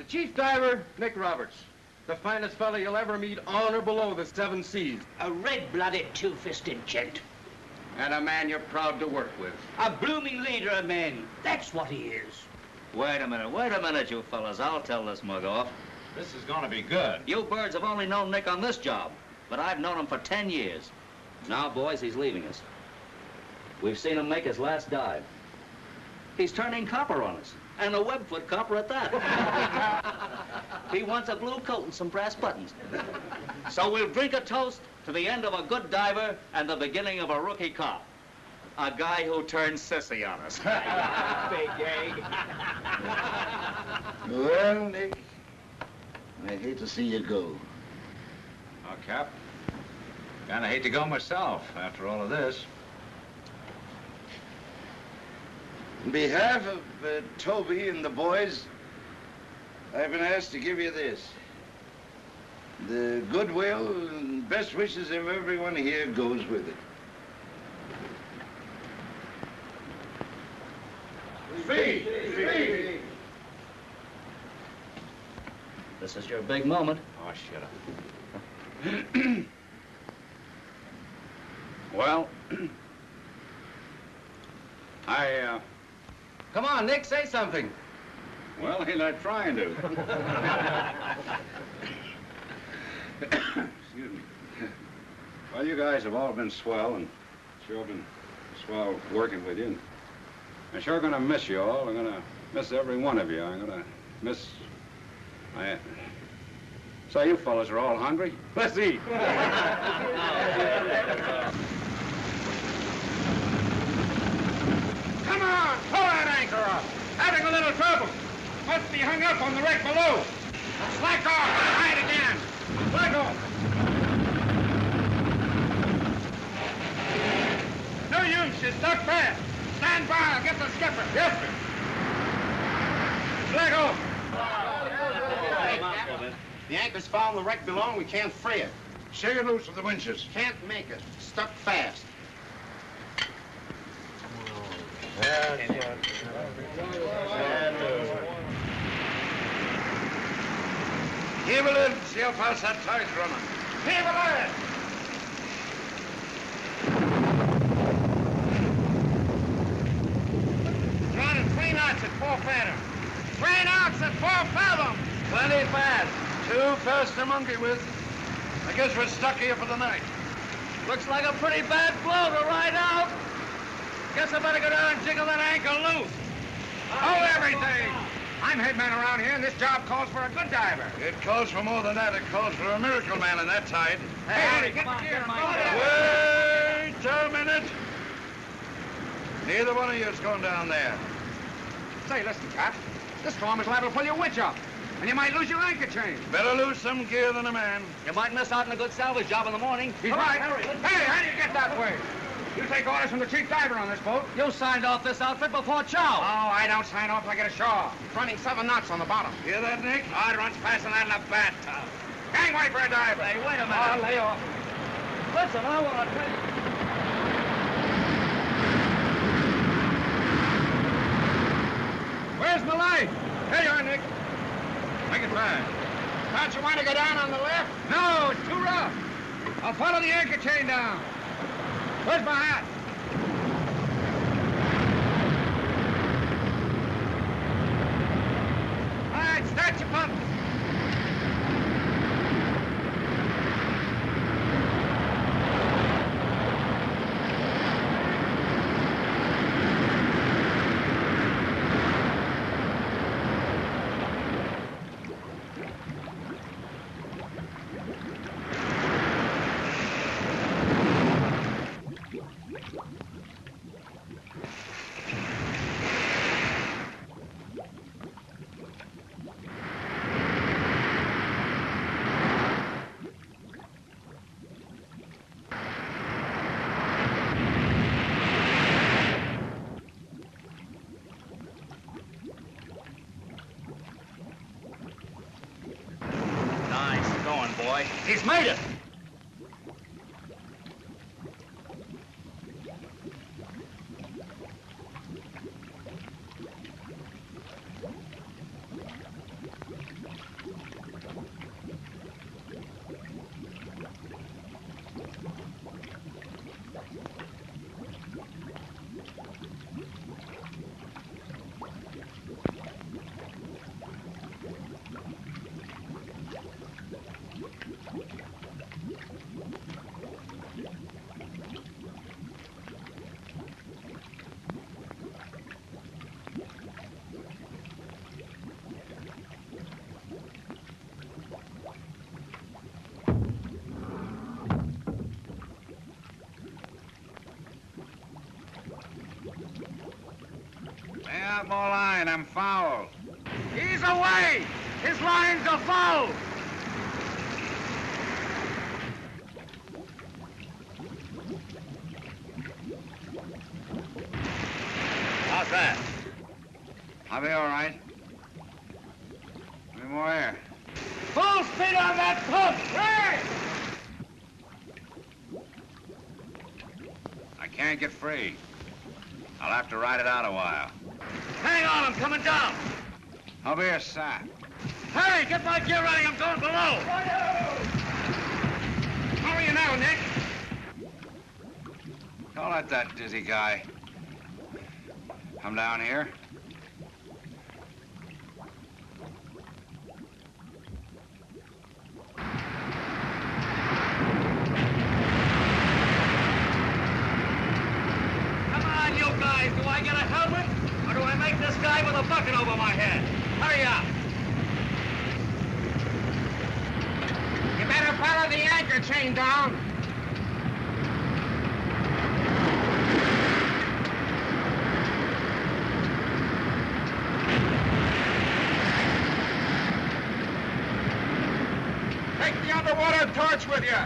Chief diver, Nick Roberts. The finest fella you'll ever meet on or below the 7 seas. A red-blooded, two-fisted gent. And a man you're proud to work with. A blooming leader of men. That's what he is. Wait a minute, you fellas. I'll tell this mug off. This is gonna be good. You birds have only known Nick on this job, but I've known him for 10 years. Now, boys, he's leaving us. We've seen him make his last dive. He's turning copper on us, and a webfoot copper at that. He wants a blue coat and some brass buttons. So we'll drink a toast to the end of a good diver and the beginning of a rookie cop. A guy who turned sissy on us. Big egg. Well, Nick, I hate to see you go. Oh, Cap. Kinda hate to go myself after all of this. On behalf of Toby and the boys, I've been asked to give you this. The goodwill and best wishes of everyone here goes with it. Speed! Speed! This is your big moment. Oh, shut up. Well, Come on, Nick, say something. well, ain't I trying to? Excuse me. Well, you guys have all been swell, and sure been swell working with you. And I'm sure gonna miss you all. I'm gonna miss every one of you. I'm gonna miss... So you fellas are all hungry? Let's eat. Come on, pull that anchor up. Having a little trouble. Must be hung up on the wreck below. Slack off and hide again. Slack off. No use, she's stuck fast. Stand by, I'll get the skipper. Yes, sir. Slack off. The anchor's found the wreck below, and we can't free it. Shake it loose with the winches. Can't make it. Stuck fast. Heave a lid, see how fast that tide's running. Heave a lid. Running 3 knots at 4 fathom. 3 knots at 4 fathom. Plenty fast. Too fast to monkey with. I guess we're stuck here for the night. Looks like a pretty bad blow to ride out. Guess I better go down and jiggle that anchor loose. Hold everything. I'm head man around here, and this job calls for a good diver. It calls for more than that. It calls for a miracle man in that tide. Hey, get the gear. Wait a minute. Neither one of you is going down there. Say, listen, Cap. This storm is liable to pull your winch up, and you might lose your anchor chain. Better lose some gear than a man. You might miss out on a good salvage job in the morning. He's right. Hey, how do you get that way? You take orders from the chief diver on this boat. You signed off this outfit before chow. Oh, I don't sign off like I get ashore. It's running 7 knots on the bottom. Hear that, Nick? I'd runs faster than that in a bathtub. Gangway for a diver. Hey, wait a minute. I'll lay off. Listen, I want to tell you... Where's my life? Here you are, Nick. Make it fast. Don't you want to go down on the left? No, it's too rough. I'll follow the anchor chain down. Where's my hat? All right, start your pump. He's made it. out more line. I'm foul. He's away! His lines are foul! How's that? I'll be all right. Any more air? Full speed on that pump! Hey! I can't get free. I'll have to ride it out a while. Hang on, I'm coming down! I'll be a sap. Hey, get my gear ready, I'm going below! How are you now, Nick? Don't let that dizzy guy come down here. Come on, you guys. Do I get a helmet? Or do I make this guy with a bucket over my head? Hurry up. You better follow the anchor chain down. Take the underwater torch with you.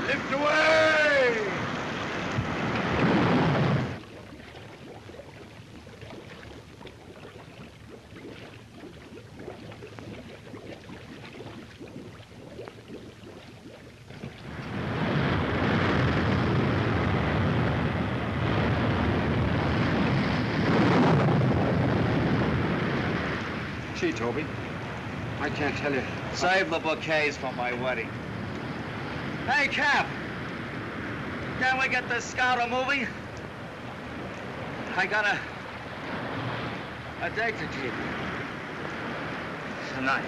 Lift away! Gee, Toby, I can't tell you. Save the bouquets for my wedding. Hey, Cap. Can we get this scouter moving? I got a date to keep. tonight.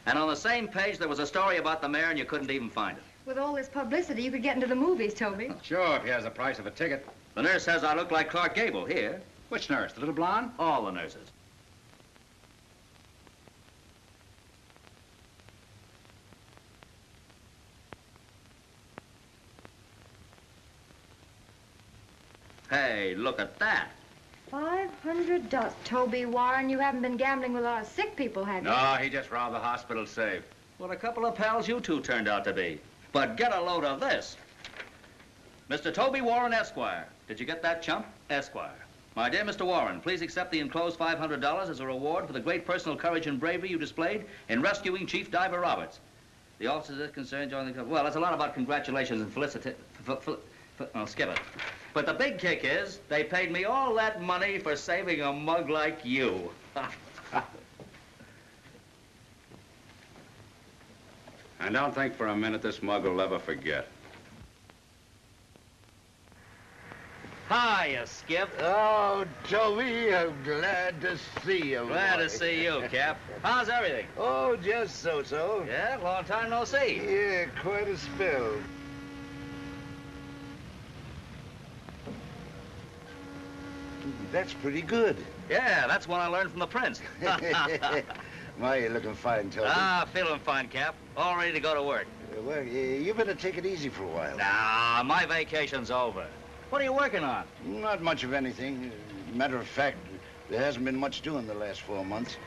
And on the same page, there was a story about the mayor, and you couldn't even find it. With all this publicity, you could get into the movies, Toby. Sure, if he has the price of a ticket. The nurse says I look like Clark Gable here. Which nurse? The little blonde? All the nurses. Hey, look at that. $500. Toby Warren, you haven't been gambling with a lot of sick people, have you? No, he just robbed the hospital safe. What a couple of pals you two turned out to be. But get a load of this. Mr. Toby Warren, Esquire. Did you get that, chump? Esquire. My dear Mr. Warren, please accept the enclosed $500 as a reward for the great personal courage and bravery you displayed in rescuing Chief Diver Roberts. The officers that concerned joined the club. Well, that's a lot about congratulations and felicity. I'll skip it. But the big kick is they paid me all that money for saving a mug like you. And don't think for a minute this mug will ever forget. Hiya, Skip. Oh, Toby, I'm glad to see you. Glad boy. to see you, Cap. How's everything? Oh, just so-so. Yeah, long time no see. Yeah, quite a spell. That's pretty good. Yeah, that's one I learned from the prince. My, you're looking fine, Toby. Feeling fine, Cap. All ready to go to work. Well, you better take it easy for a while. Nah, my vacation's over. What are you working on? Not much of anything. Matter of fact, there hasn't been much doing the last 4 months.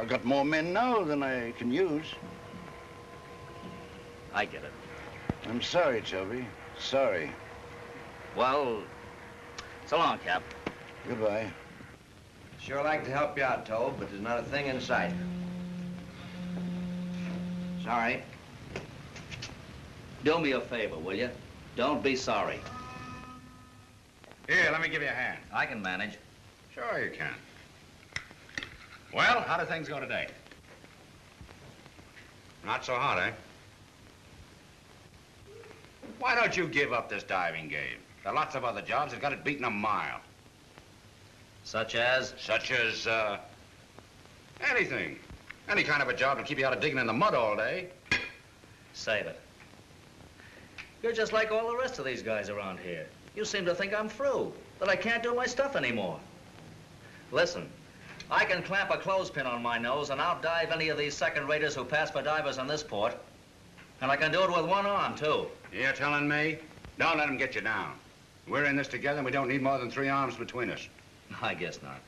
I've got more men now than I can use. I get it. I'm sorry, Toby. Sorry. Well, so long, Cap. Goodbye. Sure like to help you out, Tobe, but there's not a thing in sight. Sorry. Do me a favor, will you? Don't be sorry. Here, let me give you a hand. I can manage. Sure you can. Well, how do things go today? Not so hot, eh? Why don't you give up this diving game? There are lots of other jobs that got it beaten a mile. Such as? Such as, anything. Any kind of a job to keep you out of digging in the mud all day. Save it. You're just like all the rest of these guys around here. You seem to think I'm through, that I can't do my stuff anymore. Listen, I can clamp a clothespin on my nose and outdive any of these second-raters who pass for divers in this port. And I can do it with one arm, too. You're telling me? Don't let them get you down. We're in this together and we don't need more than 3 arms between us. I guess not.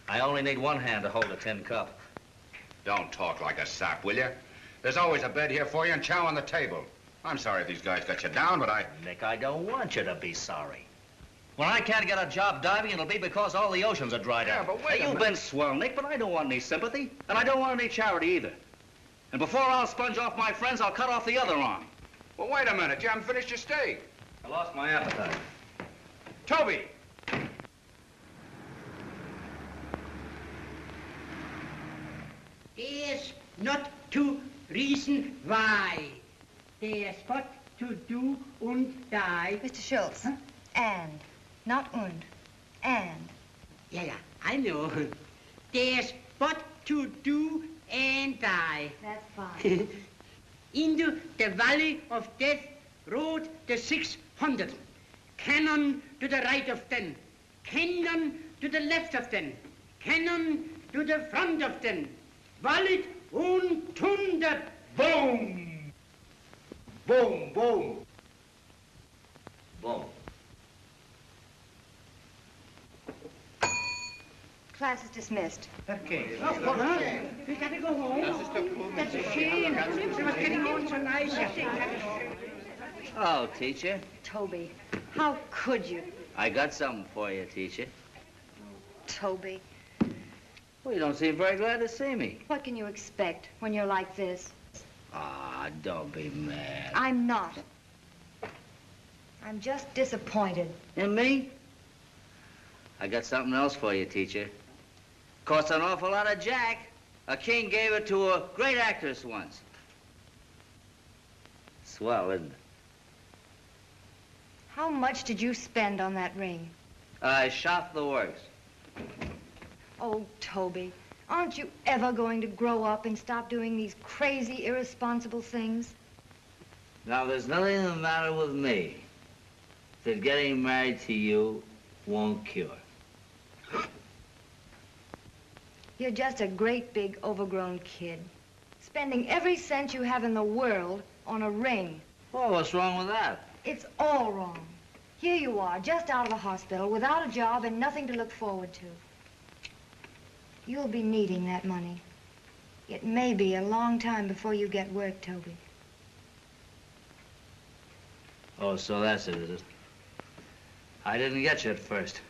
I only need one hand to hold a tin cup. Don't talk like a sap, will you? There's always a bed here for you and chow on the table. I'm sorry if these guys got you down, but Nick, I don't want you to be sorry. When I can't get a job diving, it'll be because all the oceans are dried up. Yeah, but wait a You've minute. been swell, Nick, but I don't want any sympathy. And I don't want any charity either. And before I'll sponge off my friends, I'll cut off the other arm. Well, wait a minute. You haven't finished your steak. I lost my appetite. Toby! There's not to reason why. There's what to do and die. Mr. Schultz, Huh? and, not und, and. Yeah, I know. There's what to do and die. That's fine. Into the valley of death rode the 600. Cannon to the right of them. Cannon to the left of them. Cannon to the front of them. Wallet und Thunder. Boom! Boom, boom. Boom. Class is dismissed. Okay. Oh, huh? We gotta go home. That's a shame. She was getting on so nice. Oh, teacher, Toby, how could you? I got something for you, teacher. Toby, Well, you don't seem very glad to see me. what can you expect when you're like this? Ah, don't be mad. I'm not. I'm just disappointed. And me? I got something else for you, teacher. Costs an awful lot of jack. A king gave it to a great actress once. Swell, isn't it? How much did you spend on that ring? I shot the works. Oh, Toby, aren't you ever going to grow up and stop doing these crazy, irresponsible things? Now, there's nothing the matter with me that getting married to you won't cure. You're just a great big overgrown kid, spending every cent you have in the world on a ring. Well, what's wrong with that? It's all wrong. Here you are, just out of the hospital, without a job and nothing to look forward to. You'll be needing that money. It may be a long time before you get work, Toby. Oh, so that's it, is it? I didn't get you at first.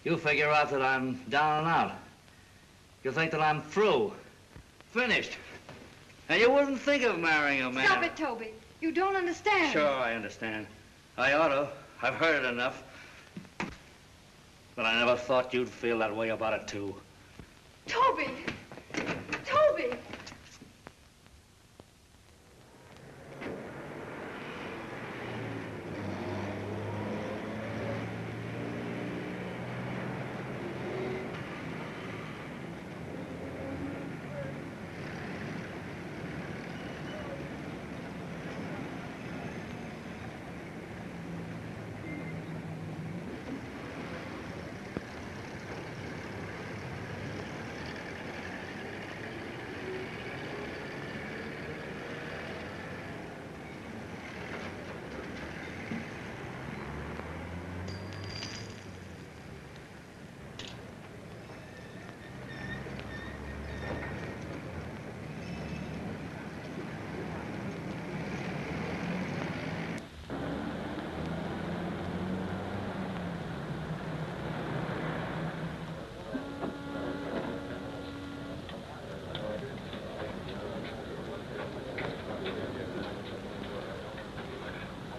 You figure out that I'm down and out. You think that I'm through, finished. And you wouldn't think of marrying a man. Stop it, Toby. You don't understand. Sure, I understand. I ought to. I've heard it enough. But I never thought you'd feel that way about it, too. Toby! Toby!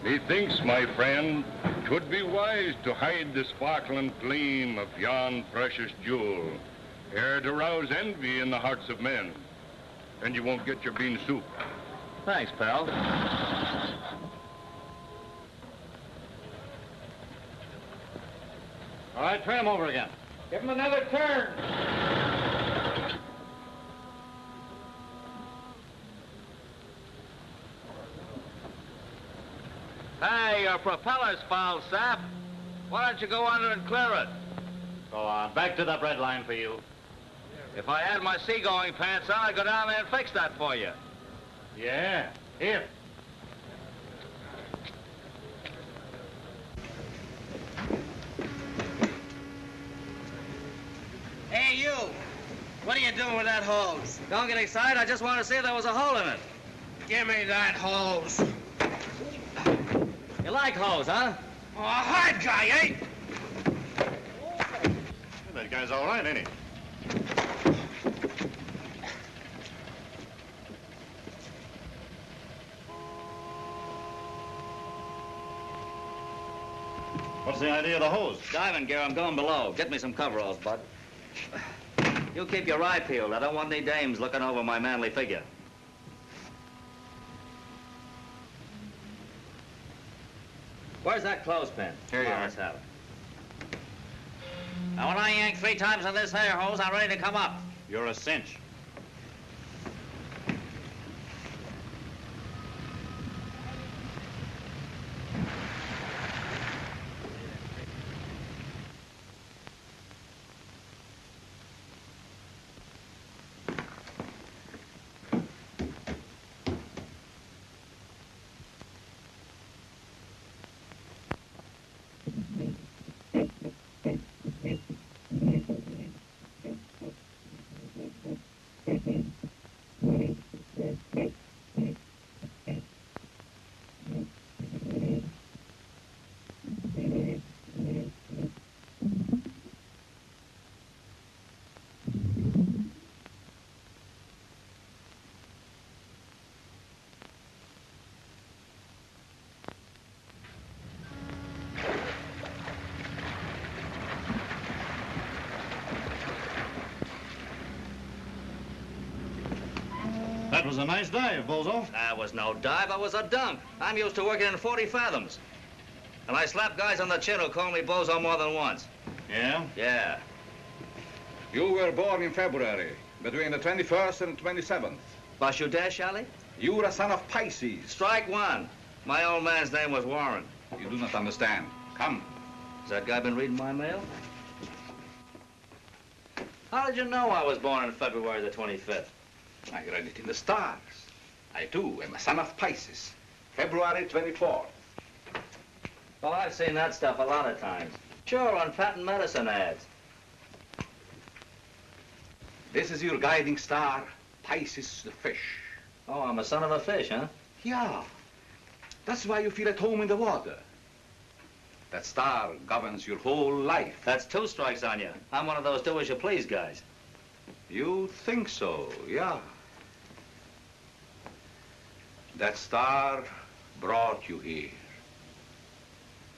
Methinks, my friend, 'twould be wise to hide the sparkling gleam of yon precious jewel, ere to rouse envy in the hearts of men. And you won't get your bean soup. Thanks, pal. All right, turn him over again. Give him another turn. Hey, your propeller's foul, Sap. Why don't you go under and clear it? Go on, back to the bread line for you. If I had my seagoing pants on, I'd go down there and fix that for you. Yeah, here. Hey, you! What are you doing with that hose? Don't get excited. I just wanted to see if there was a hole in it. Give me that hose. You like hose, huh? Oh, a hard guy, eh? That guy's all right, ain't he? What's the idea of the hose? Diving gear, I'm going below. Get me some coveralls, bud. You keep your eye peeled. I don't want any dames looking over my manly figure. Where's that clothespin? Here you are. Let's have it. Now, when I yank 3 times on this hair hose, I'm ready to come up. You're a cinch. That was a nice dive, Bozo. That was no dive, that was a dunk. I'm used to working in 40 fathoms. And I slapped guys on the chin who called me Bozo more than once. Yeah? Yeah. You were born in February, between the 21st and 27th. Boss you dare, Charlie? You were a son of Pisces. Strike one. My old man's name was Warren. You do not understand. Come. Has that guy been reading my mail? How did you know I was born on February the 25th? I read it in the stars. I, too, am a son of Pisces. February 24th. Well, I've seen that stuff a lot of times. Sure, on patent medicine ads. This is your guiding star, Pisces the fish. Oh, I'm a son of a fish, huh? Yeah. That's why you feel at home in the water. That star governs your whole life. That's 2 strikes on you. I'm one of those do-as-you-please guys. You think so, yeah. That star brought you here.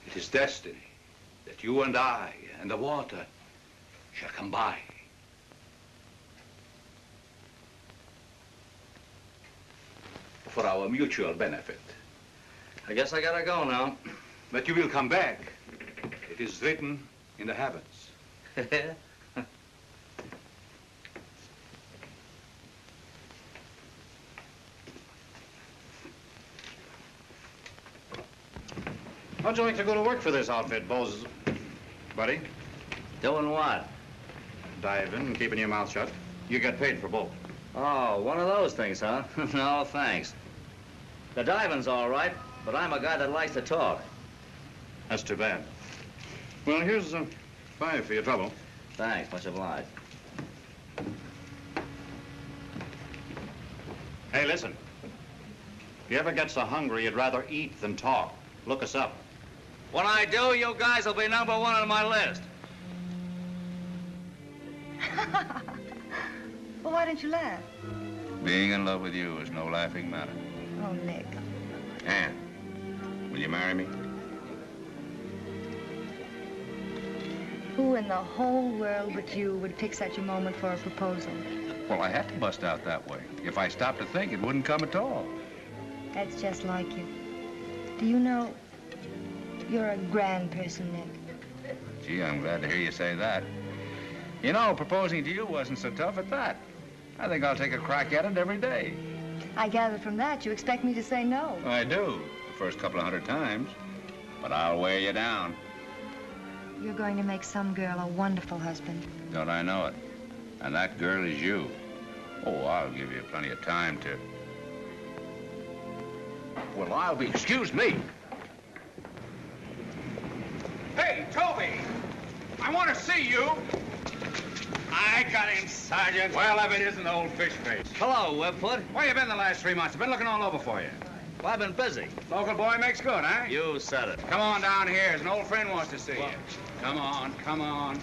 It is destiny that you and I and the water shall combine. For our mutual benefit. I guess I gotta go now. But you will come back. It is written in the heavens. How'd you like to go to work for this outfit, Bozo? Buddy? Doing what? Diving and keeping your mouth shut. You get paid for both. Oh, one of those things, huh? No, thanks. The diving's all right, but I'm a guy that likes to talk. That's too bad. Well, here's 5 for your trouble. Thanks, much obliged. Hey, listen. If you ever get so hungry you'd rather eat than talk, look us up. When I do, you guys will be #1 on my list. Well, why don't you laugh? Being in love with you is no laughing matter. Oh, Nick. Anne, will you marry me? Who in the whole world but you would pick such a moment for a proposal? Well, I had to bust out that way. If I stopped to think, it wouldn't come at all. That's just like you. Do you know, you're a grand person, Nick. Gee, I'm glad to hear you say that. You know, proposing to you wasn't so tough at that. I think I'll take a crack at it every day. I gather from that you expect me to say no. I do, the first couple of 100 times. But I'll wear you down. You're going to make some girl a wonderful husband. Don't I know it? And that girl is you. Oh, I'll give you plenty of time to... Well, I'll be... Excuse me. Hey, Toby! I want to see you. I got him, Sergeant. Well, if it isn't old fish face. Hello, Webfoot. Where you been the last 3 months? I've been looking all over for you. Well, I've been busy. Local boy makes good, huh? You said it. Come on down here. An old friend wants to see you. Come on, come on.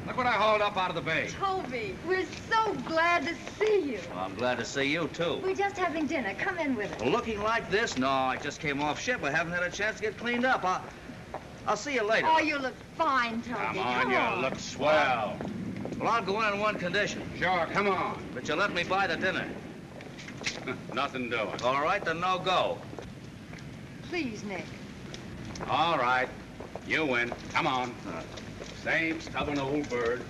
Look what I hauled up out of the bay. Toby, we're so glad to see you. Well, I'm glad to see you, too. We're just having dinner. Come in with us. Looking like this? No, I just came off ship. I haven't had a chance to get cleaned up. I'll see you later. Oh, you look fine, Toby. Come on, you look swell. Well, I'll go in on one condition. Sure, come on. But you let me buy the dinner. Nothing doing. All right, then no go. Please, Nick. All right. You win. Come on. Same stubborn old bird.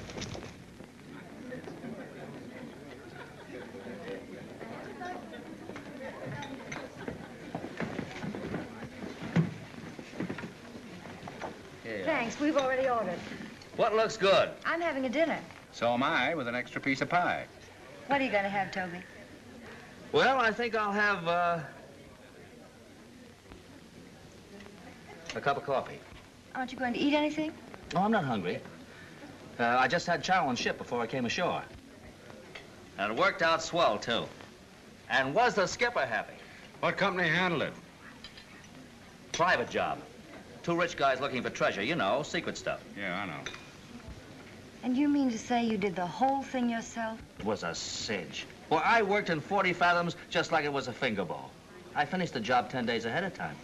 Thanks, we've already ordered. What looks good? I'm having a dinner. So am I, with an extra piece of pie. What are you going to have, Toby? Well, I think I'll have a cup of coffee. Aren't you going to eat anything? No, I'm not hungry. I just had chow on ship before I came ashore. And it worked out swell, too. And was the skipper happy? What company handled it? Private job. 2 rich guys looking for treasure, you know, secret stuff. Yeah, I know. And you mean to say you did the whole thing yourself? It was a cinch. Well, I worked in 40 fathoms just like it was a finger bowl. I finished the job 10 days ahead of time.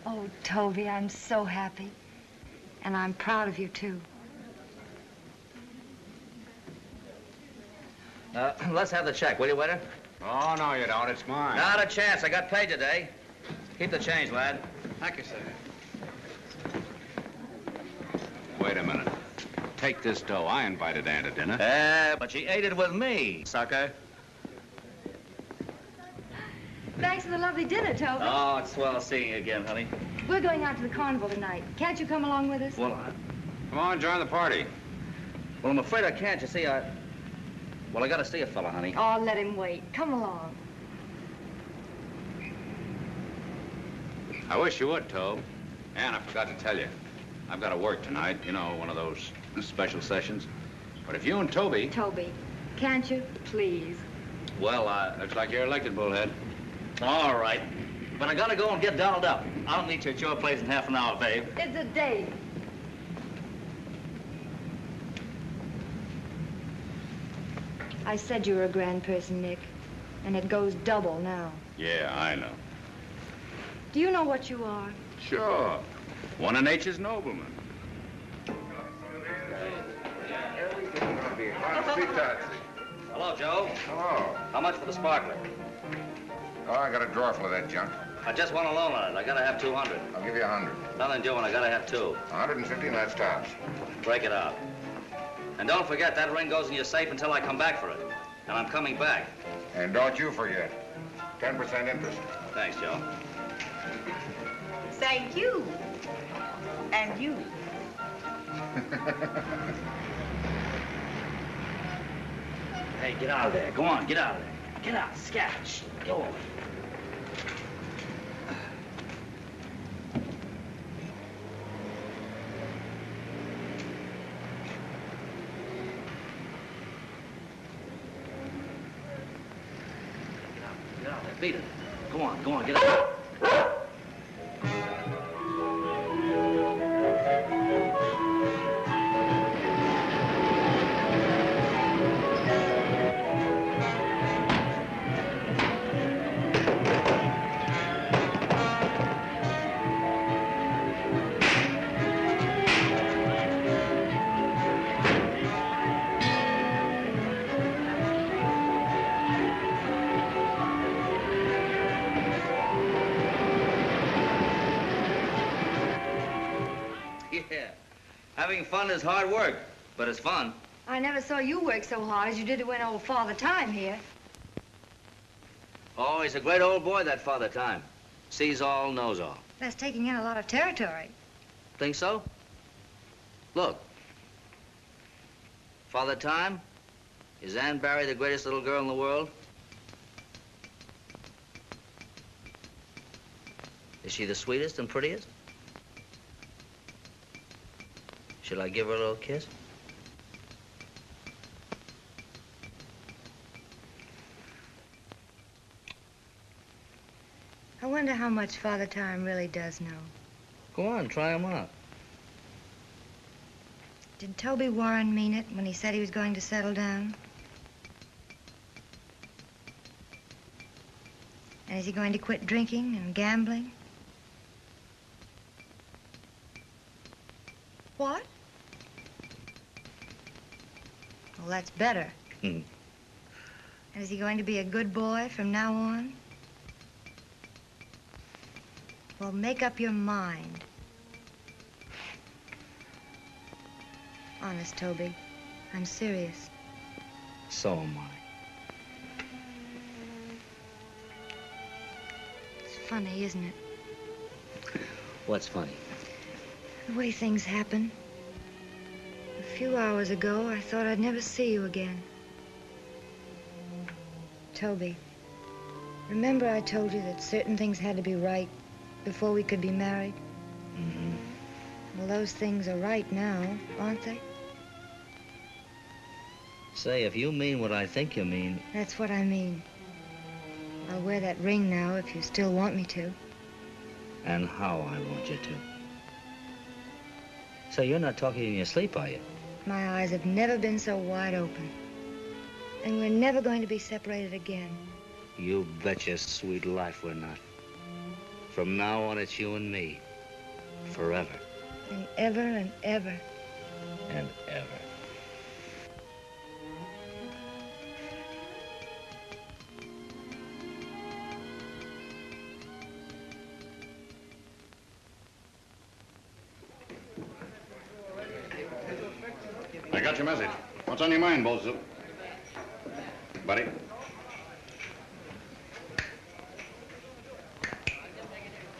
Oh, Toby, I'm so happy. And I'm proud of you, too. Let's have the check, will you, waiter? Oh, no, you don't. It's mine. Not a chance. I got paid today. Keep the change, lad. Thank you, sir. Wait a minute. Take this dough. I invited Ann to dinner. But she ate it with me, sucker. Thanks for the lovely dinner, Toby. Oh, it's swell seeing you again, honey. We're going out to the carnival tonight. Can't you come along with us? Well, Come on, join the party. well, I'm afraid I can't. You see, I gotta see a fella, honey. Oh, let him wait. Come along. I wish you would, Tobe. Ann, I forgot to tell you. I've got to work tonight. You know, one of those special sessions. But if you and Toby... Toby, can't you? Please. Well, looks like you're elected, Bullhead. All right. But I gotta go and get dolled up. I'll meet you at your place in half an hour, babe. It's a date. I said you were a grand person, Nick. And it goes double now. Yeah, I know. Do you know what you are? Sure. One of nature's noblemen. Hello, Joe. Hello. How much for the sparkler? Oh, I got a drawer full of that junk. I just want a loan on it. I gotta have 200. I'll give you 100. Nothing doing. I gotta have 2. 150, and that's tops. Break it out. And don't forget, that ring goes in your safe until I come back for it. And I'm coming back. And don't you forget, 10% interest. Thanks, Joe. Thank you. And you. Hey, get out of there. Go on, get out of there. Get out, scat. Shh, go on. Get out there, beat it. Go on, get out. Yeah. Having fun is hard work, but it's fun. I never saw you work so hard as you did to win old Father Time here. Oh, he's a great old boy, that Father Time. Sees all, knows all. That's taking in a lot of territory. Think so? Look. Father Time, is Ann Barry the greatest little girl in the world? Is she the sweetest and prettiest? Should I give her a little kiss? I wonder how much Father Time really does know. Go on, try him out. Did Toby Warren mean it when he said he was going to settle down? And is he going to quit drinking and gambling? What? Well, that's better. And is he going to be a good boy from now on? Well, make up your mind. Honest, Toby, I'm serious. So am I. It's funny, isn't it? What's funny? The way things happen. A few hours ago, I thought I'd never see you again. Toby, remember I told you that certain things had to be right before we could be married? Mm-hmm. Well, those things are right now, aren't they? Say, if you mean what I think you mean... That's what I mean. I'll wear that ring now if you still want me to. And how I want you to. So you're not talking in your sleep, are you? My eyes have never been so wide open. And we're never going to be separated again. You bet your sweet life we're not. From now on, it's you and me. Forever. And ever and ever. And ever. got your message. What's on your mind, Bolster? Buddy?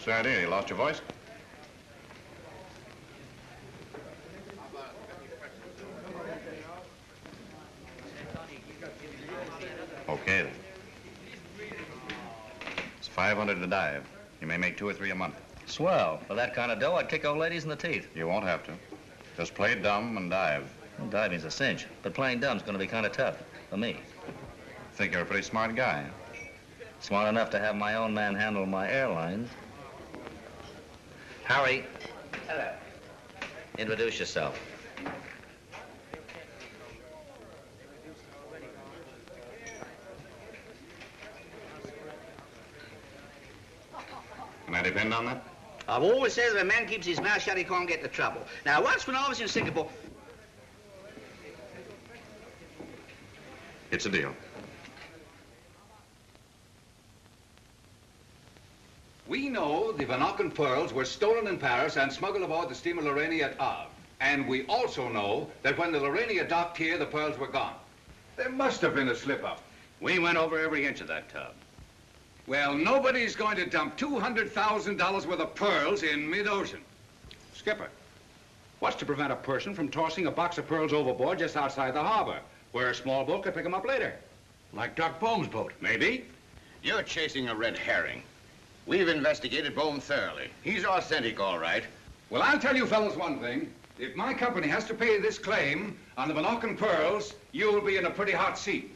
Sandy, you lost your voice? Okay, then. It's 500 to dive. You may make 2 or 3 a month. Swell. For that kind of dough, I'd kick old ladies in the teeth. You won't have to. Just play dumb and dive. Well, diving's a cinch, but playing dumb's gonna be kind of tough for me. Think you're a pretty smart guy. Smart enough to have my own man handle my airlines. Harry. Hello. Introduce yourself. Can I depend on that? I've always said that if a man keeps his mouth shut, he can't get into trouble. Now, once when I was in Singapore... It's a deal. We know the Vanakan pearls were stolen in Paris and smuggled aboard the steamer Laurania at Havre. And we also know that when the Laurania docked here, the pearls were gone. There must have been a slip-up. We went over every inch of that tub. Well, nobody's going to dump $200,000 worth of pearls in mid-ocean. Skipper, what's to prevent a person from tossing a box of pearls overboard just outside the harbor, where a small boat could pick them up later? Like Doc Bohm's boat. Maybe. You're chasing a red herring. We've investigated Bohm thoroughly. He's authentic, all right. Well, I'll tell you fellas one thing. If my company has to pay this claim on the Vanakan pearls, you'll be in a pretty hot seat.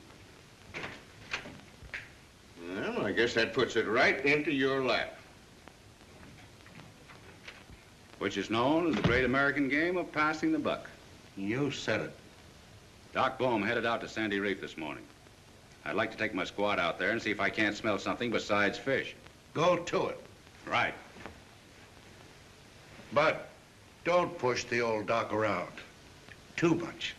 Well, I guess that puts it right into your lap. Which is known as the great American game of passing the buck. You said it. Doc Bohm headed out to Sandy Reef this morning. I'd like to take my squad out there and see if I can't smell something besides fish. Go to it. Right. But don't push the old Doc around too much.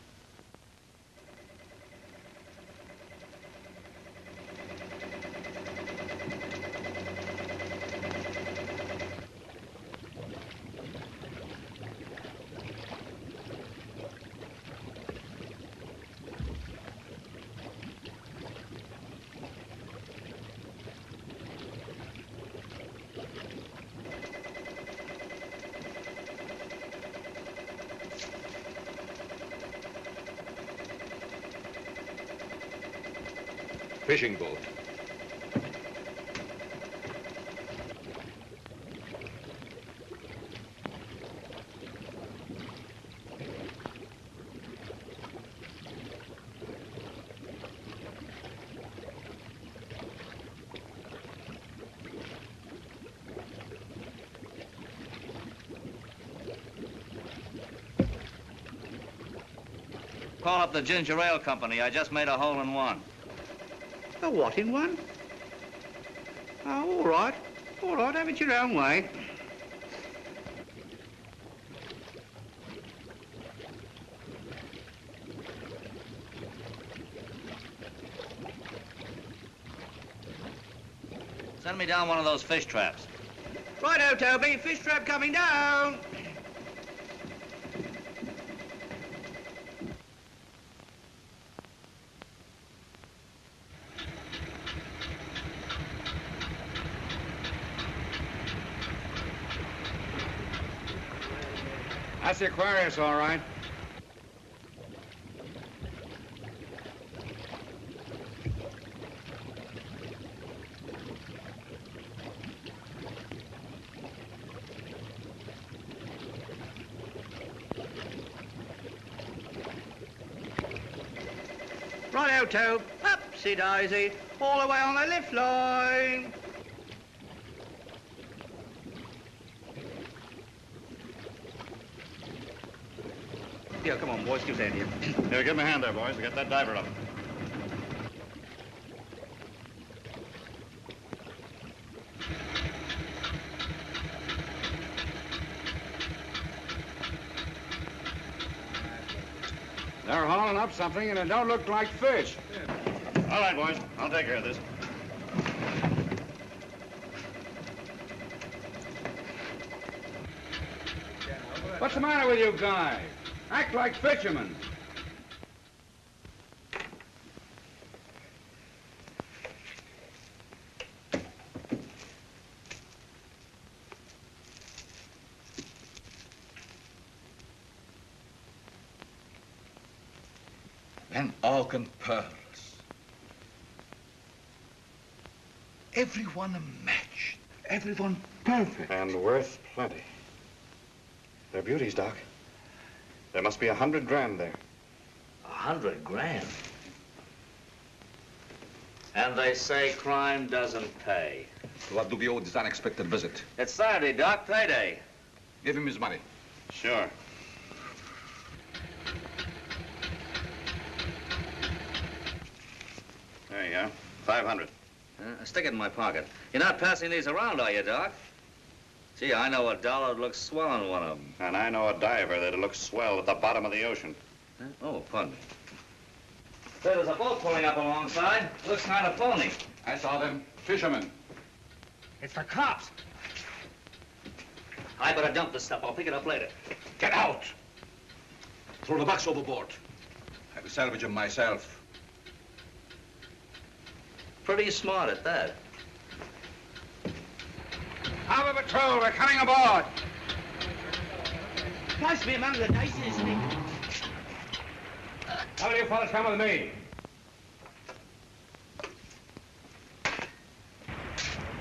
Fishing boat. Call up the ginger ale company. I just made a hole-in-one. A what in one? Oh, all right. All right, have it your own way. Send me down one of those fish traps. Righto, Toby. Fish trap coming down. That's the Aquarius, all right. Righto, Tobe. Upsy-daisy. All the way on the lift line. Here, come on, boys. Give Sandy here. Here, give me a hand there, boys. Get that diver up. They're hauling up something, and it don't look like fish. All right, boys. I'll take care of this. What's the matter with you guys? Act like fishermen. Van Auken pearls. Everyone a match. Everyone perfect. And worth plenty. They're beauties, Doc. There must be 100 grand there. 100 grand? And they say crime doesn't pay. What do we owe this unexpected visit? It's Saturday, Doc, payday. Give him his money. Sure. There you go. 500. Stick it in my pocket. You're not passing these around, are you, Doc? Gee, I know a dollar that looks swell on one of them. And I know a diver that looks swell at the bottom of the ocean. Huh? Oh, pardon me. There's a boat pulling up alongside. Looks kind of phony. I saw them. Fishermen. It's the cops. I better dump this stuff. I'll pick it up later. Get out! Throw the box overboard. I will salvage them myself. Pretty smart at that. Harbor Patrol, we're coming aboard. Pass me among the dices, Nick. How will you fellas come with me?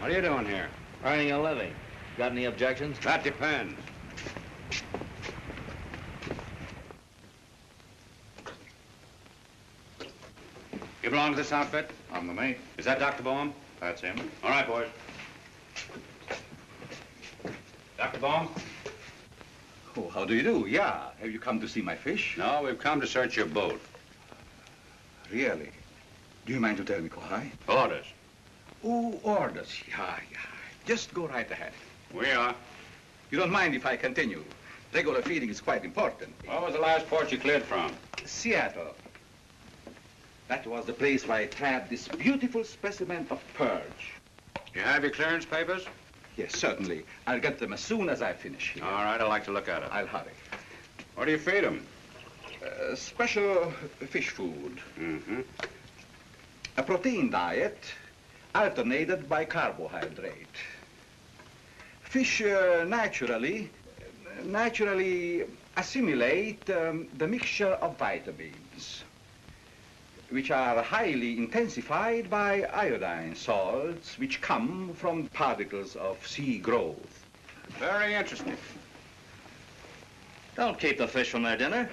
What are you doing here? Earning a living. Got any objections? That depends. You belong to this outfit? I'm the mate. Is that Dr. Boehm? That's him. All right, boys. Dr. Boehm? Oh, how do you do? Yeah. Have you come to see my fish? No, we've come to search your boat. Really? Do you mind to tell me why? Orders. Oh, orders. Yeah. Just go right ahead. We are. You don't mind if I continue? Regular feeding is quite important. What was the last port you cleared from? Seattle. That was the place where I trapped this beautiful specimen of purge. You have your clearance papers? Yes, certainly. I'll get them as soon as I finish here. All right, I'd like to look at it. I'll hurry. What do you feed them? Special fish food. Mm-hmm. A protein diet alternated by carbohydrate. Fish naturally assimilate the mixture of vitamins, which are highly intensified by iodine salts, which come from particles of sea growth. Very interesting. Don't keep the fish from their dinner.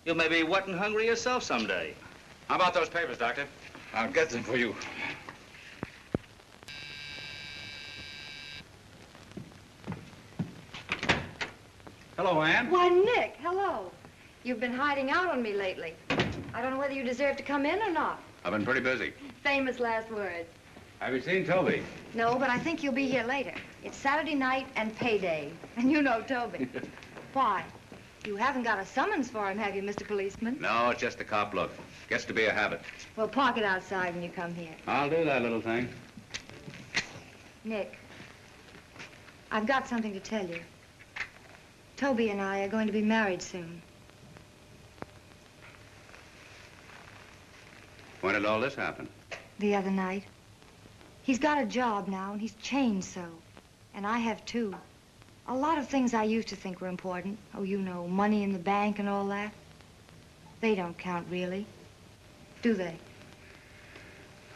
You may be wet and hungry yourself someday. How about those papers, Doctor? I'll get them for you. Hello, Ann. Why, Nick, hello. You've been hiding out on me lately. I don't know whether you deserve to come in or not. I've been pretty busy. Famous last words. Have you seen Toby? No, but I think you'll be here later. It's Saturday night and payday. And you know Toby. Why? You haven't got a summons for him, have you, Mr. Policeman? No, it's just a cop look. Gets to be a habit. Well, park it outside when you come here. I'll do that little thing. Nick, I've got something to tell you. Toby and I are going to be married soon. When did all this happen? The other night. He's got a job now, and he's changed so. And I have, too. A lot of things I used to think were important. Oh, you know, money in the bank and all that. They don't count, really. Do they?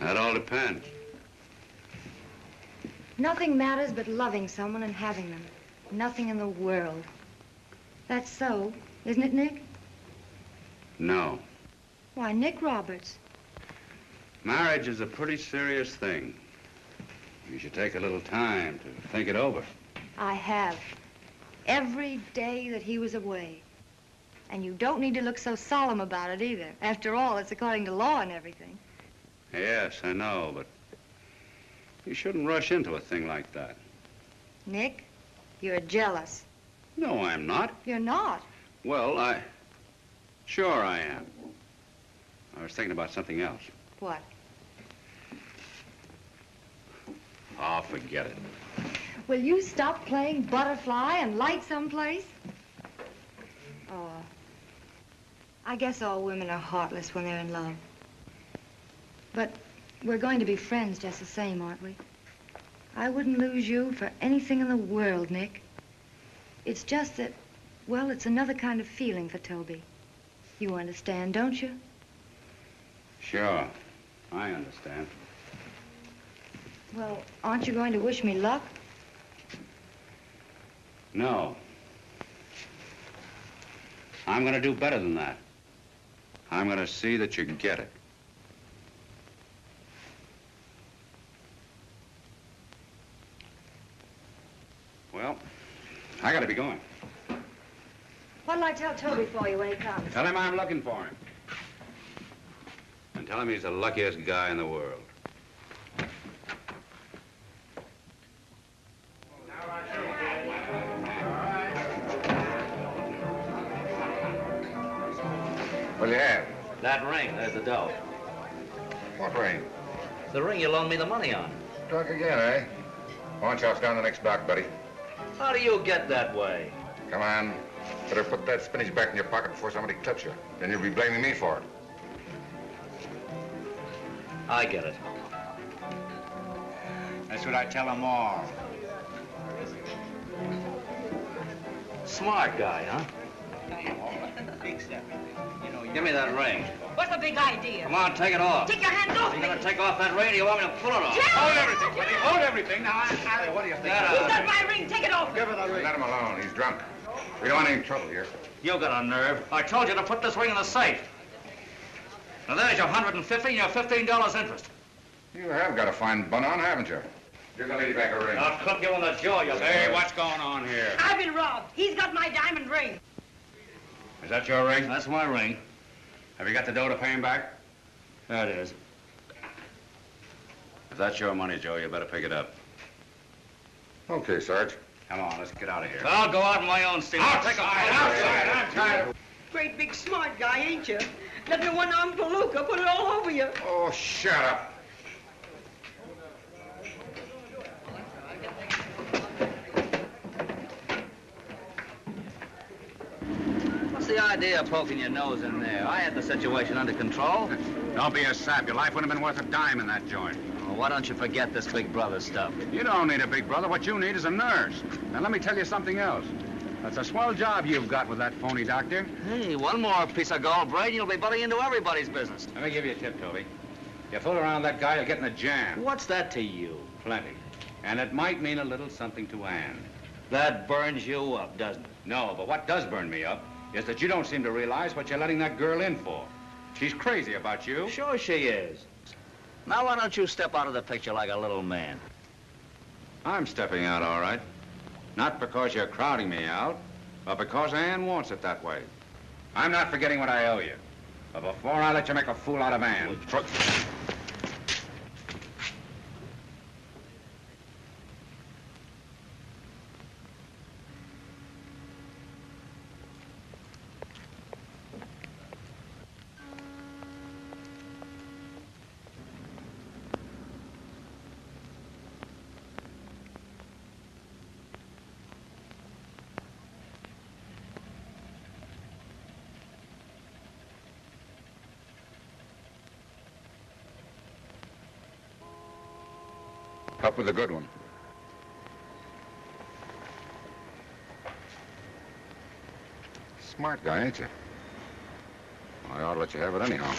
That all depends. Nothing matters but loving someone and having them. Nothing in the world. That's so, isn't it, Nick? No. Why, Nick Roberts. Marriage is a pretty serious thing. You should take a little time to think it over. I have. Every day that he was away. And you don't need to look so solemn about it either. After all, it's according to law and everything. Yes, I know, but you shouldn't rush into a thing like that. Nick, you're jealous. No, I'm not. You're not. Well, sure I am. I was thinking about something else. What? Oh, forget it. Will you stop playing butterfly and light someplace? Oh, I guess all women are heartless when they're in love. But we're going to be friends just the same, aren't we? I wouldn't lose you for anything in the world, Nick. It's just that, well, it's another kind of feeling for Toby. You understand, don't you? Sure. I understand. Well, aren't you going to wish me luck? No. I'm going to do better than that. I'm going to see that you get it. Well, I got to be going. What'll I tell Toby for you when he comes? Tell him I'm looking for him. And tell him he's the luckiest guy in the world. What do you have? That ring, there's the dough. What ring? The ring you loaned me the money on. Drunk again, eh? Launch off down the next dock, buddy. How do you get that way? Come on. Better put that spinach back in your pocket before somebody clips you. Then you'll be blaming me for it. I get it. That's what I tell them all. Smart guy, huh? Give me that ring. What's the big idea? Come on, take it off. Take your hands off me. You're gonna take off that ring, or you want me to pull it off? Jerry! Hold everything, buddy. Hold everything. Now, what do you think? You've got my ring. Take it off. Give her the ring. Let him alone. He's drunk. We don't want any trouble here. You got a nerve. I told you to put this ring in the safe. Now there's your $150 and your $15 interest. You have got a fine bun on, haven't you? Give the lady back her ring. I'll clip you in the jaw, you... Hey, what's going on here? I've been robbed. He's got my diamond ring. Is that your ring? That's my ring. Have you got the dough to pay him back? That is. If that's your money, Joe, you better pick it up. Okay, Sarge. Come on, let's get out of here. I'll go out in my own steam. I'll take a... Outside, I'm tired. Great big smart guy, ain't you? Let me one-armed palooka put it all over you. Oh, shut up. What's the idea of poking your nose in there? I had the situation under control. Don't be a sap. Your life wouldn't have been worth a dime in that joint. Well, why don't you forget this big brother stuff? You don't need a big brother. What you need is a nurse. Now, let me tell you something else. That's a swell job you've got with that phony doctor. Hey, one more piece of gold braid, and you'll be butting into everybody's business. Let me give you a tip, Toby. You fool around that guy, you'll get in a jam. What's that to you? Plenty. And it might mean a little something to Anne. That burns you up, doesn't it? No, but what does burn me up is that you don't seem to realize what you're letting that girl in for. She's crazy about you. Sure she is. Now, why don't you step out of the picture like a little man? I'm stepping out, all right. Not because you're crowding me out, but because Anne wants it that way. I'm not forgetting what I owe you. But before I let you make a fool out of Anne... Up with a good one. Smart guy, ain't you? Well, I ought to let you have it anyhow.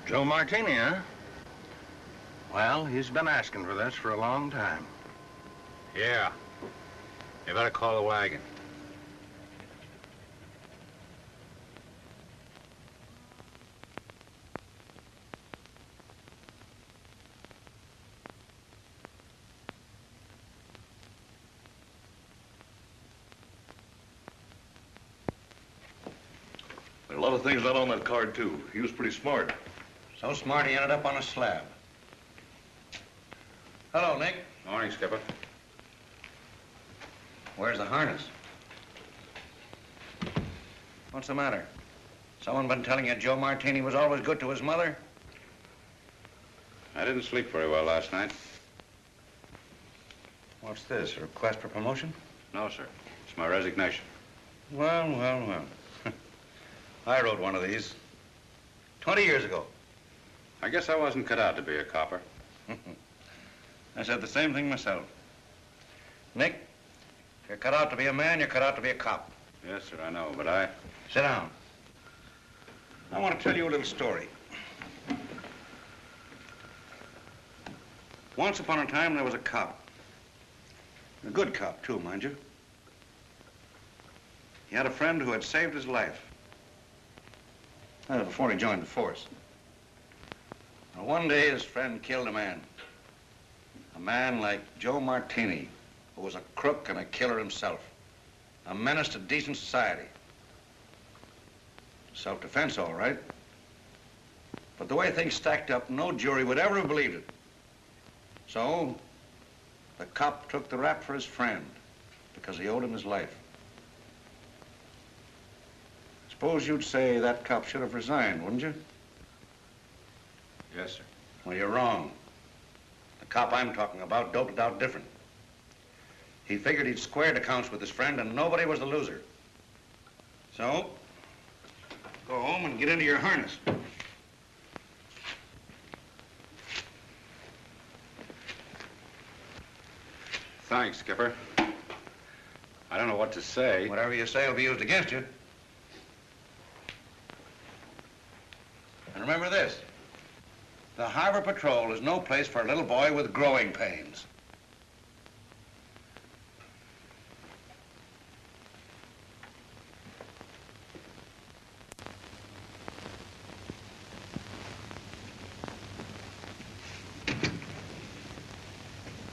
Joe Martini, huh? Well, he's been asking for this for a long time. Yeah. You better call the wagon. Well, of things not on that card, too. He was pretty smart. So smart he ended up on a slab. Hello, Nick. Morning, Skipper. Where's the harness? What's the matter? Someone been telling you Joe Martini was always good to his mother? I didn't sleep very well last night. What's this, a request for promotion? No, sir. It's my resignation. Well, well, well. I wrote one of these 20 years ago. I guess I wasn't cut out to be a copper. I said the same thing myself. Nick, if you're cut out to be a man, you're cut out to be a cop. Yes, sir, I know, but I... Sit down. I want to tell you a little story. Once upon a time, there was a cop. A good cop, too, mind you. He had a friend who had saved his life. That was before he joined the force. Now, one day, his friend killed a man. A man like Joe Martini, who was a crook and a killer himself. A menace to decent society. Self-defense, all right. But the way things stacked up, no jury would ever have believed it. So, the cop took the rap for his friend because he owed him his life. Suppose you'd say that cop should have resigned, wouldn't you? Yes, sir. Well, you're wrong. The cop I'm talking about doped it out different. He figured he'd squared accounts with his friend and nobody was the loser. So, go home and get into your harness. Thanks, Skipper. I don't know what to say. Whatever you say will be used against you. And remember this. The Harbor Patrol is no place for a little boy with growing pains.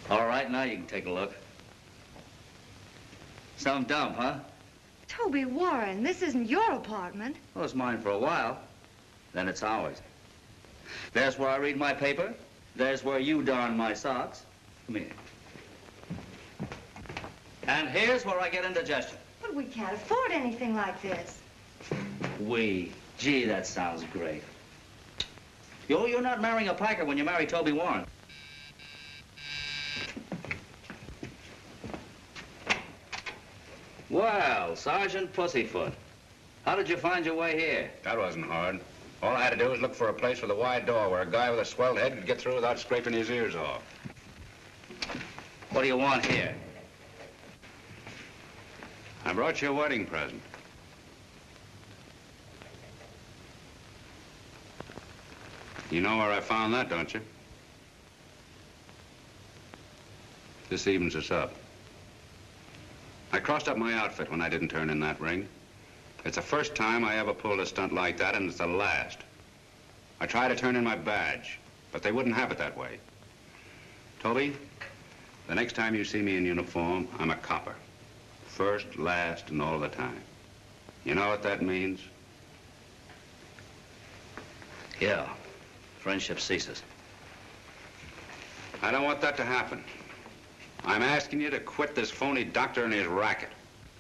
All right, now you can take a look. Some dump, huh? Toby Warren, this isn't your apartment. Well, it's mine for a while. Then it's ours. There's where I read my paper. There's where you darn my socks. Come here. And here's where I get indigestion. But we can't afford anything like this. We. Gee, that sounds great. You're not marrying a piker when you marry Toby Warren. Well, Sergeant Pussyfoot, how did you find your way here? That wasn't hard. All I had to do was look for a place with a wide door where a guy with a swelled head could get through without scraping his ears off. What do you want here? I brought you a wedding present. You know where I found that, don't you? This evens us up. I crossed up my outfit when I didn't turn in that ring. It's the first time I ever pulled a stunt like that, and it's the last. I tried to turn in my badge, but they wouldn't have it that way. Toby, the next time you see me in uniform, I'm a copper. First, last, and all the time. You know what that means? Yeah. Friendship ceases. I don't want that to happen. I'm asking you to quit this phony doctor and his racket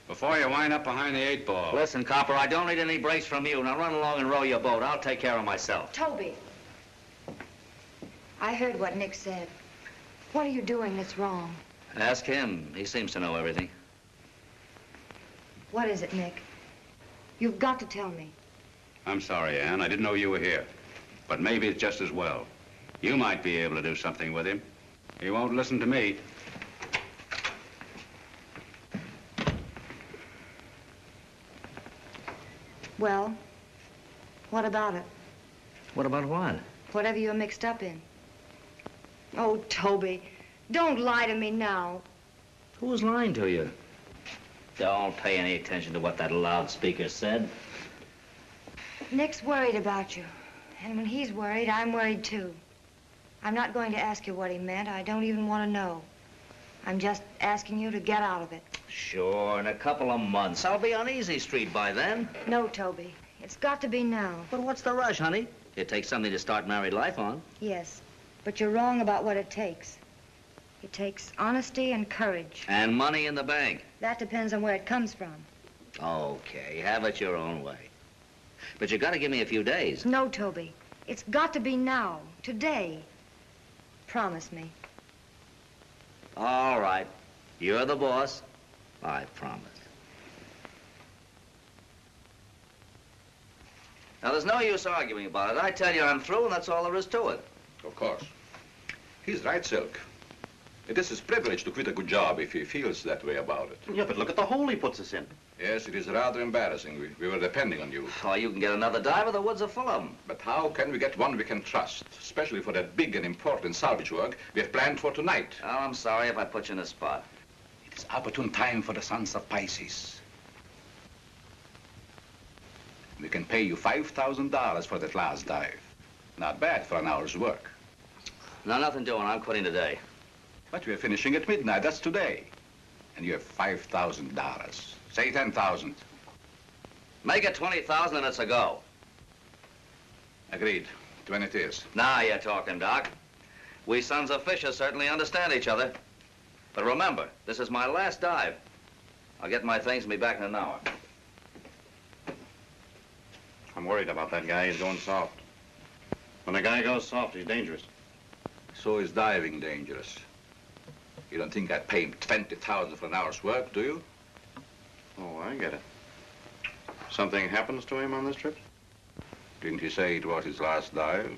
before you wind up behind the 8 ball. Listen, copper, I don't need any breaks from you. Now run along and row your boat. I'll take care of myself. Toby. I heard what Nick said. What are you doing that's wrong? Ask him. He seems to know everything. What is it, Nick? You've got to tell me. I'm sorry, Ann. I didn't know you were here. But maybe it's just as well. You might be able to do something with him. He won't listen to me. Well, what about it? What about what? Whatever you're mixed up in. Oh, Toby, don't lie to me now. Who's lying to you? Don't pay any attention to what that loudspeaker said. Nick's worried about you. And when he's worried, I'm worried too. I'm not going to ask you what he meant. I don't even want to know. I'm just asking you to get out of it. Sure, in a couple of months. I'll be on Easy Street by then. No, Toby. It's got to be now. But what's the rush, honey? It takes something to start married life on. Yes, but you're wrong about what it takes. It takes honesty and courage. And money in the bank. That depends on where it comes from. Okay, have it your own way. But you gotta give me a few days. No, Toby. It's got to be now, today. Promise me. All right. You're the boss. I promise. Now, there's no use arguing about it. I tell you I'm through, and that's all there is to it. Of course. He's right, Silk. It is his privilege to quit a good job if he feels that way about it. Yeah, but look at the hole he puts us in. Yes, it is rather embarrassing. We were depending on you. Oh, you can get another diver. The woods are full of them. But how can we get one we can trust, especially for that big and important salvage work we have planned for tonight? Oh, I'm sorry if I put you in a spot. It is opportune time for the sons of Pisces. We can pay you $5,000 for that last dive. Not bad for an hour's work. No, nothing doing. I'm quitting today. But we're finishing at midnight. That's today. And you have $5,000. Say 10,000. Make it 20,000 and it's a go. Agreed. 20 it is. Now you're talking, Doc. We sons of fishers certainly understand each other. But remember, this is my last dive. I'll get my things and be back in an hour. I'm worried about that guy. He's going soft. When a guy goes soft, he's dangerous. So is diving dangerous. You don't think I'd pay him 20,000 for an hour's work, do you? Oh, I get it. Something happens to him on this trip? Didn't he say it was his last dive?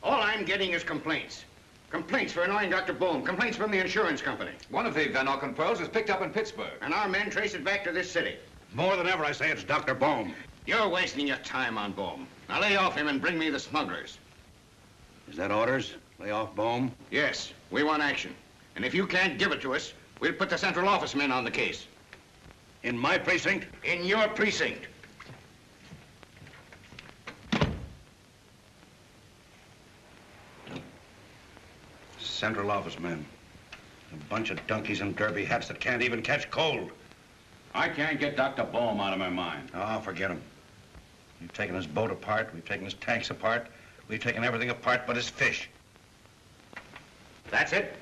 All I'm getting is complaints. Complaints for annoying Dr. Bohm. Complaints from the insurance company. One of the Van Auken pearls was picked up in Pittsburgh. And our men trace it back to this city. More than ever, I say it's Dr. Bohm. You're wasting your time on Bohm. Now lay off him and bring me the smugglers. Is that orders? Lay off Bohm? Yes, we want action. And if you can't give it to us, we'll put the central office men on the case. In my precinct? In your precinct. Central office men. A bunch of donkeys in derby hats that can't even catch cold. I can't get Dr. Bohm out of my mind. Oh, forget him. We've taken his boat apart. We've taken his tanks apart. We've taken everything apart but his fish. That's it.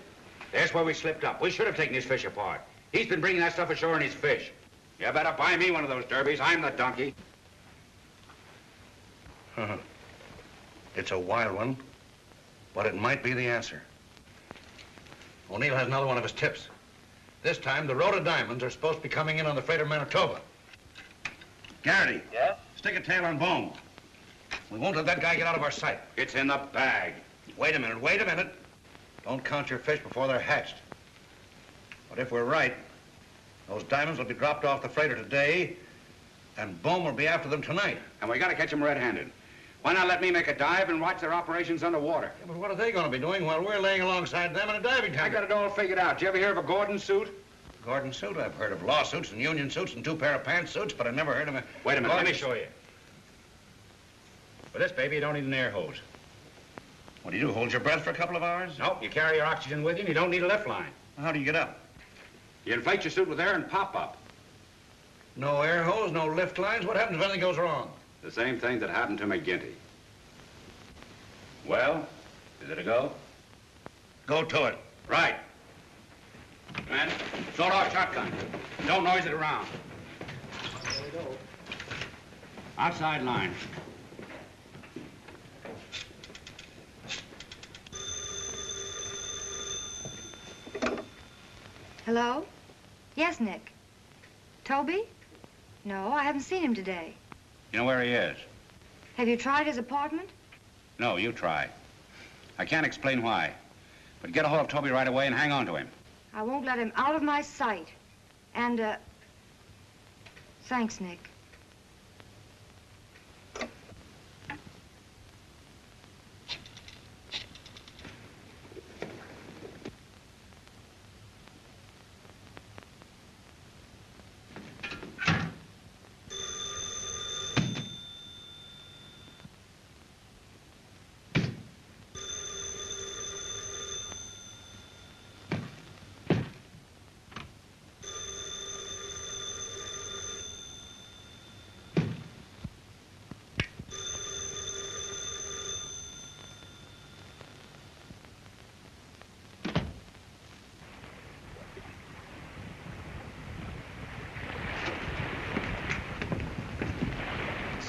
There's where we slipped up. We should have taken his fish apart. He's been bringing that stuff ashore in his fish. You better buy me one of those derbies. I'm the donkey. It's a wild one, but it might be the answer. O'Neill has another one of his tips. This time, the Rhoda Diamonds are supposed to be coming in on the freighter Manitoba. Garrity. Yes? Stick a tail on Bohm. We won't let that guy get out of our sight. It's in the bag. Wait a minute. Don't count your fish before they're hatched. But if we're right, those diamonds will be dropped off the freighter today, and Bohm will be after them tonight. And we gotta catch them red-handed. Why not let me make a dive and watch their operations underwater? Yeah, but what are they going to be doing while we're laying alongside them in a diving tank? I got it all figured out. Did you ever hear of a Gordon suit? Gordon suit? I've heard of lawsuits and union suits and 2 pair of pantsuits, but I never heard of a... Wait a minute, let me show you. For this baby, you don't need an air hose. What do you do, hold your breath for a couple of hours? Nope, you carry your oxygen with you and you don't need a lift line. How do you get up? You inflate your suit with air and pop up. No air hose, no lift lines? What happens if anything goes wrong? The same thing that happened to McGinty. Well, is it a go? Go to it. Right. Man, sawed off shotgun. Don't noise it around. There we go. Outside line. Hello? Yes, Nick. Toby? No, I haven't seen him today. You know where he is? Have you tried his apartment? No, you try. I can't explain why. But get a hold of Toby right away and hang on to him. I won't let him out of my sight. And, thanks, Nick.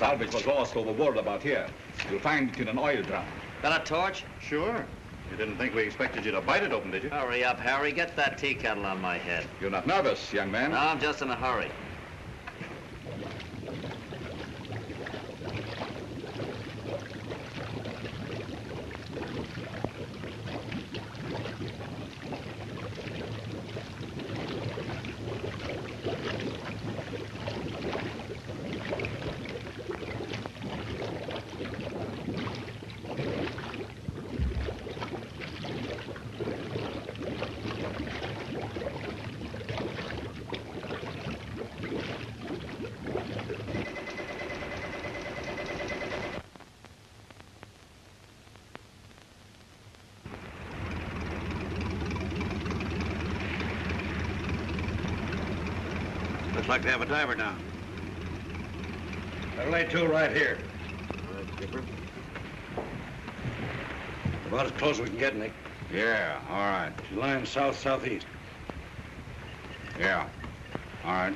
salvage was lost overboard about here. You'll find it in an oil drum. Got a torch? Sure. You didn't think we expected you to bite it open, did you? Hurry up, Harry. Get that tea kettle on my head. You're not nervous, young man? No, I'm just in a hurry. Looks like they have a diver down. I'll lay two right here. All right, Skipper. About as close as we can get, Nick. Yeah, all right. She's lying south-southeast. Yeah, all right.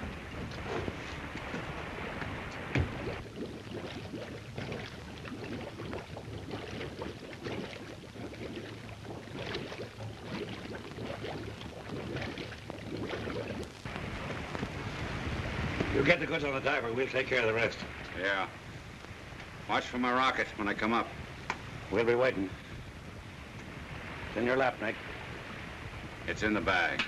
You get the goods on the diver, we'll take care of the rest. Yeah. Watch for my rocket when I come up. We'll be waiting. It's in your lap, Nick. It's in the bag.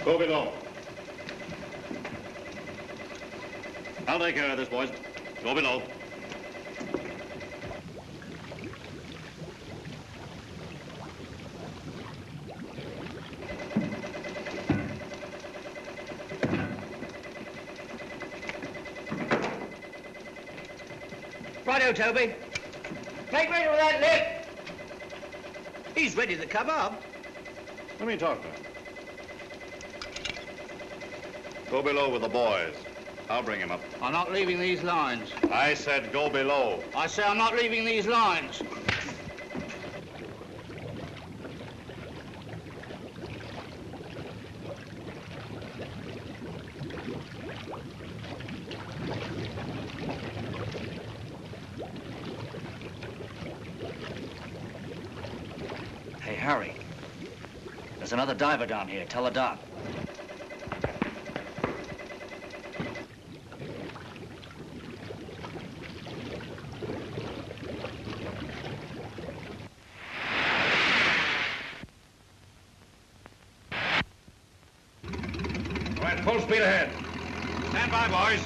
Go below. I'll take care of this, boys. Go below. Righto, Toby. Make ready with that lift. He's ready to come up. Let me talk to him. Go below with the boys. I'll bring him up. I'm not leaving these lines. I said go below. I say I'm not leaving these lines. Hey, Harry. There's another diver down here. Tell the doc. All right, full speed ahead. Stand by, boys.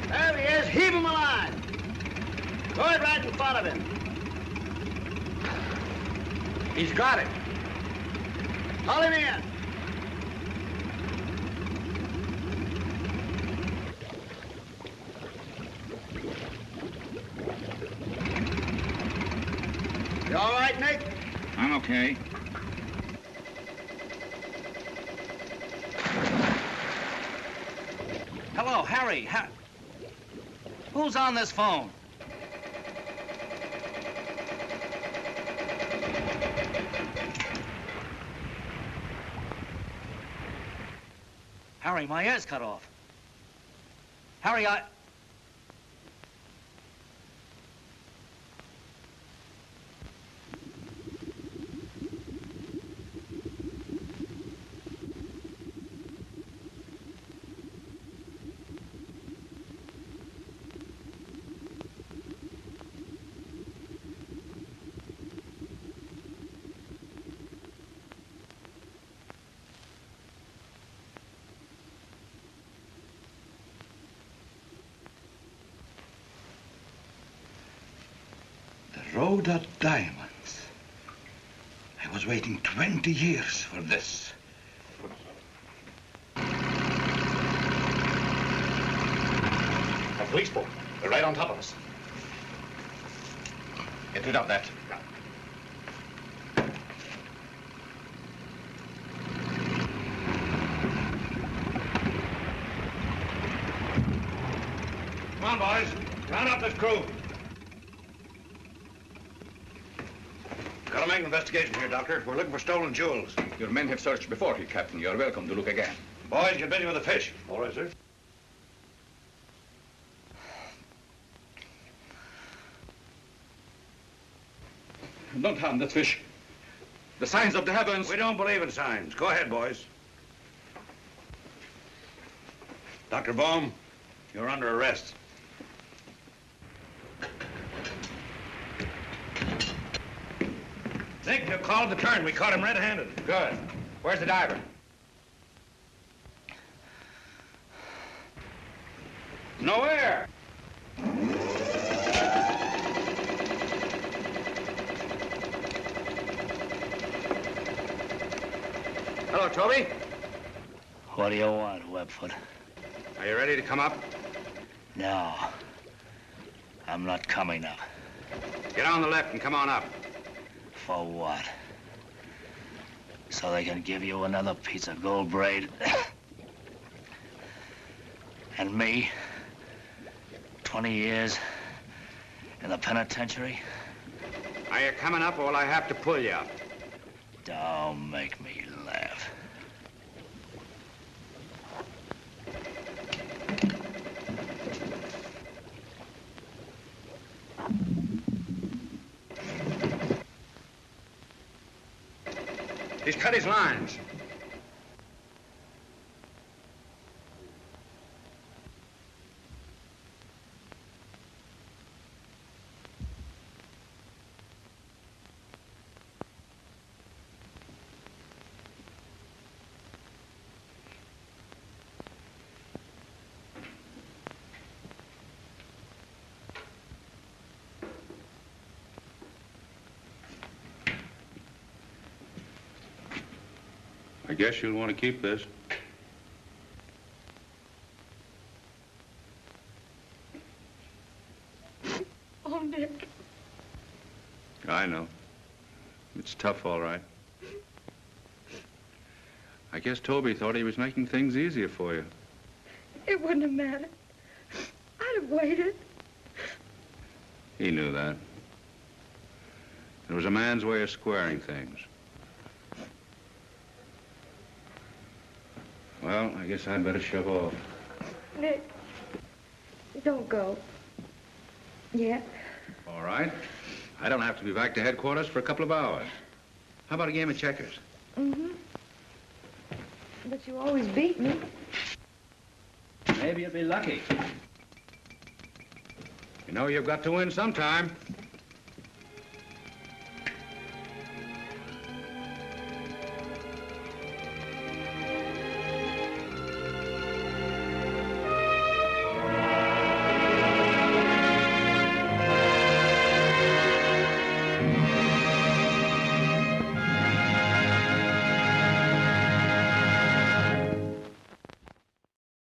There he is. Heave him a line. Go it right in front of him. He's got it. Haul him in. You all right, Nick? I'm okay. Hello, Harry. Who's on this phone? Harry, my ear's cut off. Harry, Road of Diamonds. I was waiting 20 years for this. A police boat. They're right on top of us. Get rid of that. Come on, boys. Round up this crew. Gotta make an investigation here, Doctor. We're looking for stolen jewels. Your men have searched before you, Captain. You're welcome to look again. Boys, get busy with the fish. All right, sir. Don't harm that fish. The signs of the heavens. We don't believe in signs. Go ahead, boys. Dr. Bohm, you're under arrest. Nick, you called the turn. We caught him red-handed. Good. Where's the diver? Nowhere. Hello, Toby. What do you want, Webfoot? Are you ready to come up? No. I'm not coming up. Get on the left and come on up. For what? So they can give you another piece of gold braid? And me? 20 years in the penitentiary? Are you coming up, or will I have to pull you up? Don't make me laugh. He's cut his lines. I guess you'll want to keep this. Oh, Nick. I know. It's tough, all right. I guess Toby thought he was making things easier for you. It wouldn't have mattered. I'd have waited. He knew that. It was a man's way of squaring things. Well, I guess I'd better shove off. Nick, don't go. Yet. All right. I don't have to be back to headquarters for a couple of hours. How about a game of checkers? Mm-hmm. But you always beat me. Maybe you'll be lucky. You know, you've got to win sometime.